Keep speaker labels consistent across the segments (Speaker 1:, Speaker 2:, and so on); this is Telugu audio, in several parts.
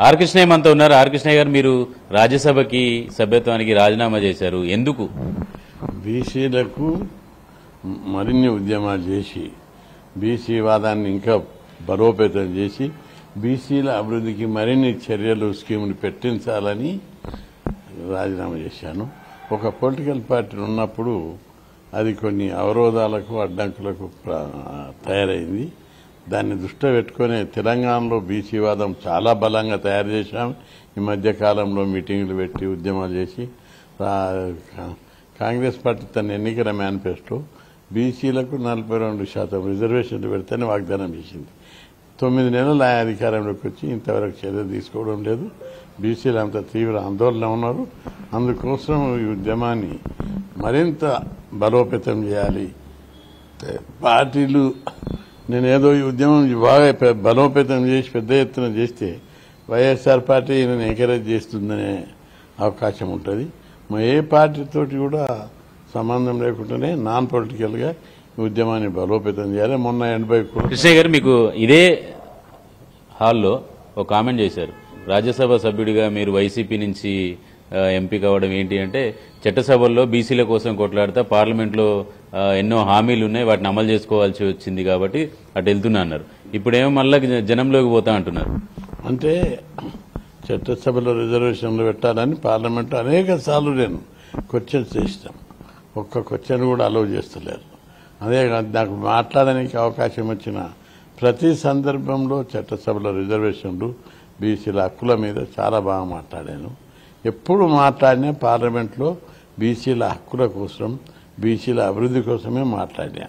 Speaker 1: ఆర్ కృష్ణయ్య మనతో ఉన్నారు. ఆర్ కృష్ణయ్య గారు, మీరు రాజ్యసభకి సభ్యత్వానికి రాజీనామా చేశారు, ఎందుకు?
Speaker 2: బీసీలకు మరిన్ని ఉద్యమాలు చేసి బీసీ వాదాన్ని ఇంకా బలోపేతం చేసి బీసీల అభివృద్ధికి మరిన్ని చర్యలు స్కీములు పెట్టించాలని రాజీనామా చేశాను. ఒక పొలిటికల్ పార్టీ ఉన్నప్పుడు అది కొన్ని అవరోధాలకు అడ్డంకులకు తయారైంది. దాన్ని దృష్టిలో పెట్టుకుని తెలంగాణలో బీసీ వాదం చాలా బలంగా తయారు చేశాం. ఈ మధ్య కాలంలో మీటింగులు పెట్టి ఉద్యమాలు చేసి కాంగ్రెస్ పార్టీ తన ఎన్నికల మేనిఫెస్టో బీసీలకు 42% రిజర్వేషన్లు పెడతానని వాగ్దానం చేసింది. 9 నెలలు ఆ అధికారంలోకి వచ్చి ఇంతవరకు చర్య తీసుకోవడం లేదు. బీసీలు అంత తీవ్ర ఆందోళన ఉన్నారు. అందుకోసం ఈ ఉద్యమాన్ని మరింత బలోపేతం చేయాలి. పార్టీలు నేనేదో ఈ ఉద్యమం బాగా బలోపేతం చేసి పెద్ద ఎత్తున చేస్తే వైఎస్ఆర్ పార్టీ నేను ఎంకరేజ్ చేస్తుందనే అవకాశం ఉంటుంది. ఏ పార్టీతోటి కూడా సంబంధం లేకుండానే నాన్ పొలిటికల్గా ఉద్యమాన్ని బలోపేతం చేయాలి. మొన్న 80
Speaker 1: కృష్ణయ్య గారు, మీకు ఇదే హాల్లో ఒక కామెంట్ చేశారు. రాజ్యసభ సభ్యుడిగా మీరు వైసీపీ నుంచి ఎంపీ కావడం ఏంటి అంటే, చట్టసభల్లో బీసీల కోసం కొట్లాడుతా పార్లమెంట్లో ఎన్నో హామీలు ఉన్నాయి, వాటిని అమలు చేసుకోవాల్సి వచ్చింది కాబట్టి అటు వెళ్తున్నా అన్నారు. ఇప్పుడేమో మళ్ళీ జనంలోకి పోతా అంటున్నారు.
Speaker 2: అంటే చట్టసభలో రిజర్వేషన్లు పెట్టాలని పార్లమెంట్లో అనేక సార్లు నేను క్వశ్చన్స్ చేస్తాం. ఒక్క క్వశ్చన్ కూడా అలౌ చేస్తలేరు. అదే నాకు మాట్లాడడానికి అవకాశం వచ్చిన ప్రతి సందర్భంలో చట్టసభలో రిజర్వేషన్లు బీసీల హక్కుల మీద చాలా బాగా మాట్లాడాను. ఎప్పుడు మాట్లాడినా పార్లమెంట్లో బీసీల హక్కుల కోసం, బీసీల అభివృద్ధి కోసమే మాట్లాడినా.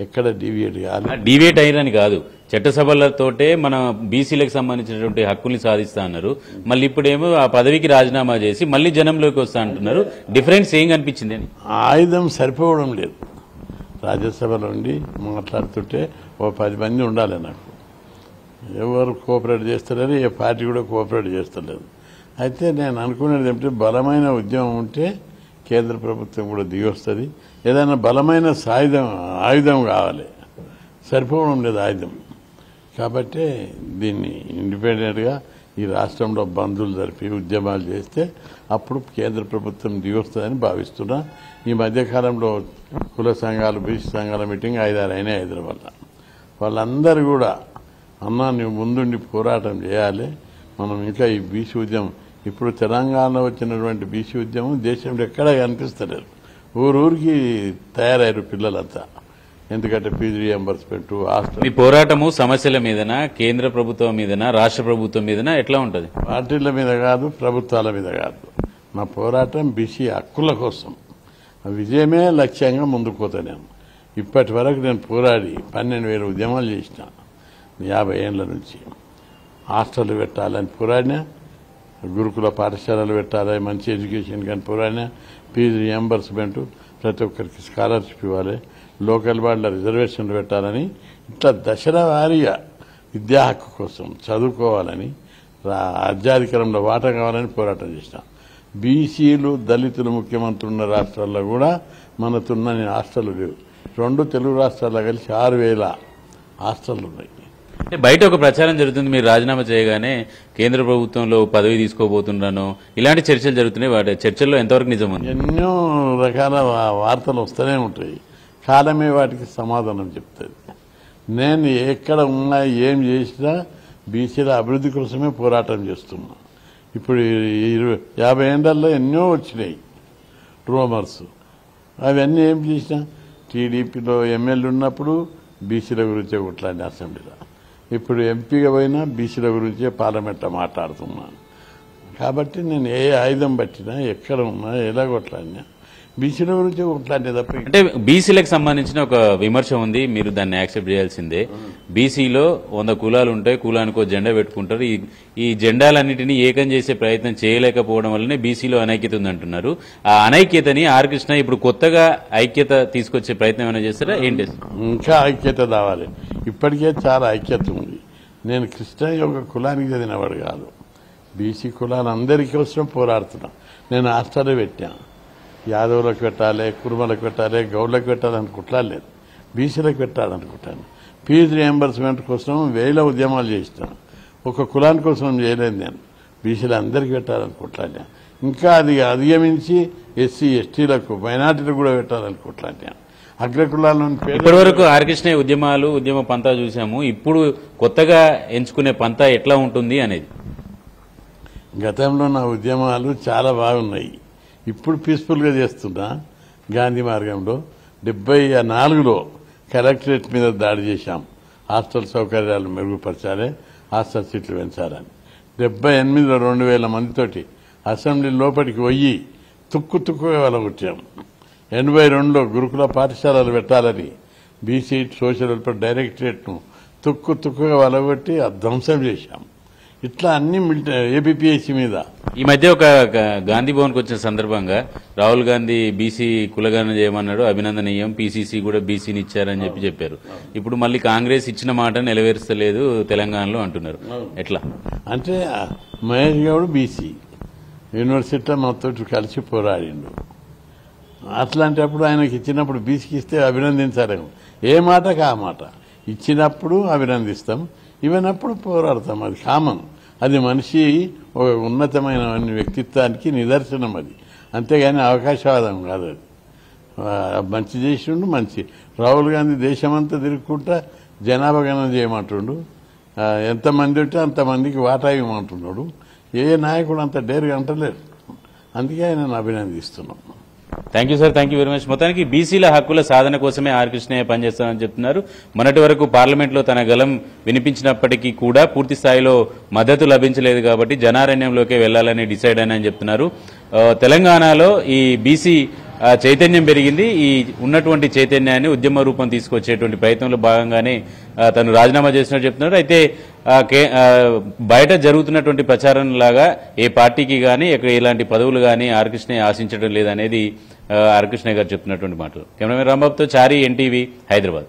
Speaker 2: ఎక్కడ డీవియేట్ కాదు.
Speaker 1: డీవియేట్ అయ్యారని కాదు, చట్టసభలతోటే మన బీసీలకు సంబంధించినటువంటి హక్కుల్ని సాధిస్తా అన్నారు. మళ్ళీ ఇప్పుడేమో ఆ పదవికి రాజీనామా చేసి మళ్ళీ జనంలోకి వస్తా అంటున్నారు. డిఫరెన్స్ ఏం కనిపించింది అని?
Speaker 2: ఆయుధం సరిపోవడం లేదు. రాజ్యసభలో ఉండి మాట్లాడుతుంటే ఓ 10 మంది ఉండాలి. నాకు ఎవరు కోఆపరేట్ చేస్తలేరు, ఏ పార్టీ కూడా కోఆపరేట్ చేస్తలేదు. అయితే నేను అనుకునేది ఏమిటంటే, బలమైన ఉద్యమం ఉంటే కేంద్ర ప్రభుత్వం కూడా దిగి వస్తుంది. ఏదైనా బలమైన ఆయుధం కావాలి, సరిపోవడం లేదు ఆయుధం. కాబట్టి దీన్ని ఇండిపెండెంట్గా ఈ రాష్ట్రంలో బంధువులు జరిపి ఉద్యమాలు చేస్తే అప్పుడు కేంద్ర ప్రభుత్వం దిగి వస్తుందని భావిస్తున్నా. ఈ మధ్యకాలంలో కుల సంఘాలు, బీసీ సంఘాల మీటింగ్ 5-6 అయినాయి హైదరాబాద్లో. వాళ్ళందరూ కూడా అన్నా నువ్వు ముందుండి పోరాటం చేయాలి. మనం ఇంకా ఈ బీసీ ఉద్యమం, ఇప్పుడు తెలంగాణలో వచ్చినటువంటి బీసీ ఉద్యమం దేశంలో ఎక్కడా కనిపిస్తలేదు. ఊరికి తయారయ్యారు పిల్లలంతా. ఎందుకంటే ఫీజు రియంబర్స్మెంట్,
Speaker 1: మీ పోరాటము సమస్యల మీదనా, కేంద్ర ప్రభుత్వం మీదనా, రాష్ట్ర ప్రభుత్వం మీదనా, ఎట్లా ఉంటుంది?
Speaker 2: పార్టీల మీద కాదు, ప్రభుత్వాల మీద కాదు. నా పోరాటం బీసీ హక్కుల కోసం. విజయమే లక్ష్యంగా ముందుకు పోతాను. ఇప్పటి వరకు నేను పోరాడి 12,000 ఉద్యమాలు చేసిన. 50 ఏళ్ల నుంచి హాస్టల్ పెట్టాలని పోరాడినా, గురుకుల పాఠశాలలు పెట్టాలి, మంచి ఎడ్యుకేషన్ కానీ పోరాడినా, ఫీజు రియంబర్స్మెంట్, ప్రతి ఒక్కరికి స్కాలర్షిప్ ఇవ్వాలి, లోకల్ వాళ్ళ రిజర్వేషన్లు పెట్టాలని, ఇట్లా దశల వారీగా విద్యా హక్కు కోసం చదువుకోవాలని, రాజ్యాధికారంలో వాటా కావాలని పోరాటం చేసిన. బీసీలు, దళితులు ముఖ్యమంత్రి ఉన్న రాష్ట్రాల్లో కూడా మనతున్న హాస్టల్ లేవు. 2 తెలుగు రాష్ట్రాల్లో కలిసి 6,000 హాస్టళ్లు ఉన్నాయి.
Speaker 1: అంటే బయట ఒక ప్రచారం జరుగుతుంది, మీరు రాజీనామా చేయగానే కేంద్ర ప్రభుత్వంలో పదవి తీసుకోబోతున్నాను, ఇలాంటి చర్చలు జరుగుతున్నాయి. వాటి చర్చల్లో ఎంతవరకు నిజం ఉంది?
Speaker 2: ఎన్నో రకాల వార్తలు వస్తూనే ఉంటాయి. కాలమే వాటికి సమాధానం చెప్తుంది. నేను ఎక్కడ ఉన్నా, ఏం చేసినా బీసీల అభివృద్ధి కోసమే పోరాటం చేస్తున్నా. ఇప్పుడు 50 ఏళ్లలో ఎన్నో వచ్చినాయి రూమర్స్. అవన్నీ ఏం చేసినా టీడీపీలో ఎమ్మెల్యే ఉన్నప్పుడు బీసీల గురించే కొట్లాడిన అసెంబ్లీలో. ఇప్పుడు ఎంపీగా పోయినా బీసీల గురించే పార్లమెంట్లో మాట్లాడుతున్నాను. కాబట్టి నేను ఏ ఆయుధం పట్టినా, ఎక్కడ ఉన్నా, ఎలా కొట్లాడినా బీసీల గురించి కొట్లాడితే తప్ప.
Speaker 1: అంటే బీసీలకు సంబంధించిన ఒక విమర్శ ఉంది, మీరు దాన్ని యాక్సెప్ట్ చేయాల్సిందే. బీసీలో 100 కులాలు ఉంటాయి, కులానికి ఒక జెండా పెట్టుకుంటారు. ఈ జెండాలన్నింటినీ ఏకం చేసే ప్రయత్నం చేయలేకపోవడం వల్లనే బీసీలో అనైక్యత ఉందంటున్నారు. ఆ అనైక్యతని ఆర్ కృష్ణ ఇప్పుడు కొత్తగా ఐక్యత తీసుకొచ్చే ప్రయత్నం ఏమైనా చేస్తారా ఏంటి?
Speaker 2: ఇంకా ఐక్యత రావాలి. ఇప్పటికే చాలా ఐక్యత ఉంది. నేను కృష్ణయ్య ఒక కులానికి చదివినవాడు కాదు, బీసీ కులాలందరి కోసం పోరాడుతున్నా. నేను హాస్టల్ పెట్టాను. యాదవులకు పెట్టాలి, కుర్మలకు పెట్టాలి, గౌడ్లకు పెట్టాలనుకుంటలేదు, బీసీలకు పెట్టాలనుకుంటాను. ఫీజు రియంబర్స్మెంట్ కోసం 1000 ఉద్యమాలు చేసినాను. ఒక కులాని కోసం చేయలేదు నేను. బీసీలు అందరికీ పెట్టాలనుకుంటున్నాను. ఇంకా అది అధిగమించి ఎస్సీ ఎస్టీలకు మైనార్టీలకు కూడా పెట్టాలనుకుంటున్నాను. అగ్రకులాలను
Speaker 1: ఇప్పటి వరకు ఆర్కృష్ణయ్య ఉద్యమ పంతా చూసాము. ఇప్పుడు కొత్తగా ఎంచుకునే పంతా ఎట్లా ఉంటుంది అనేది.
Speaker 2: గతంలో నా ఉద్యమాలు చాలా బాగున్నాయి. ఇప్పుడు పీస్ఫుల్గా చేస్తున్నా. గాంధీ మార్గంలో 74లో కలెక్టరేట్ మీద దాడి చేశాం. హాస్టల్ సౌకర్యాలు మెరుగుపరచాలి, హాస్టల్ సీట్లు పెంచాలని. 78లో 2000 మందితోటి అసెంబ్లీ లోపలికి పోయి తుక్కుగా వలగొట్టాం. 82లో గురుకుల పాఠశాలలు పెట్టాలని బీసీ సోషల్ వెల్ఫేర్ డైరెక్టరేట్ను తుక్కుగా వలగొట్టి ధ్వంసం చేశాం. ఇట్లా అన్ని ఏబిపిఎస్సి మీద.
Speaker 1: ఈ మధ్య ఒక గాంధీ భవన్కి వచ్చిన సందర్భంగా రాహుల్ గాంధీ బీసీ కులగణన చేయమన్నాడు, అభినందనీయం, పీసీసీ కూడా బీసీని ఇచ్చారని చెప్పారు. ఇప్పుడు మళ్ళీ కాంగ్రెస్ ఇచ్చిన మాట నెరవేర్చలేదు తెలంగాణలో అంటున్నారు. ఎట్లా
Speaker 2: అంటే మహేష్ గౌడ్ బీసీ యూనివర్సిటీలో మాతో కలిసి పోరాడిండు. అట్లాంటప్పుడు ఆయనకి ఇచ్చినప్పుడు బీసీకి ఇస్తే అభినందించాలేము. ఏ మాటకు ఆ మాట. ఇచ్చినప్పుడు అభినందిస్తాం, ఇవ్వనప్పుడు పోరాడతాం. అది కామన్. అది మనిషి ఒక ఉన్నతమైన వ్యక్తిత్వానికి నిదర్శనం. అది అంతేగాని అవకాశవాదం కాదు. అది మంచి చేసిండు. మంచి రాహుల్ గాంధీ దేశమంతా తిరుగుకుంటా జనాభా గణన చేయమంటుండు. ఎంతమంది ఉంటే అంతమందికి వాటా ఇవ్వమంటున్నాడు. ఏ నాయకుడు అంత డేరుగా అంటలేడు. అందుకే ఆయనను అభినందిస్తున్నాం.
Speaker 1: Thank you sir, thank you very much. మొత్తానికి బీసీల హక్కుల సాధన కోసమే ఆర్ కృష్ణయ్య పనిచేస్తామని చెప్తున్నారు. మొన్నటి వరకు పార్లమెంట్లో తన గలం వినిపించినప్పటికీ కూడా పూర్తి స్థాయిలో మద్దతు లభించలేదు కాబట్టి జనారణ్యంలోకే వెళ్లాలని డిసైడ్ అని చెప్తున్నారు. తెలంగాణలో ఈ బీసీ చైతన్యం పెరిగింది. ఈ ఉన్నటువంటి చైతన్యాన్ని ఉద్యమ రూపం తీసుకొచ్చేటువంటి ప్రయత్నంలో భాగంగానే తను రాజీనామా చేసినట్టు చెప్తున్నారు. అయితే బయట జరుగుతున్నటువంటి ప్రచారం లాగా ఏ పార్టీకి కానీ ఇలాంటి పదవులు కానీ ఆర్ కృష్ణయ్య ఆశించడం లేదనేది ఆర్ కృష్ణయ్య గారు చెప్తున్నటువంటి మాటలు. కెమెరామెన్ రాంబాబుతో చారి, ఎన్టీవీ, హైదరాబాద్.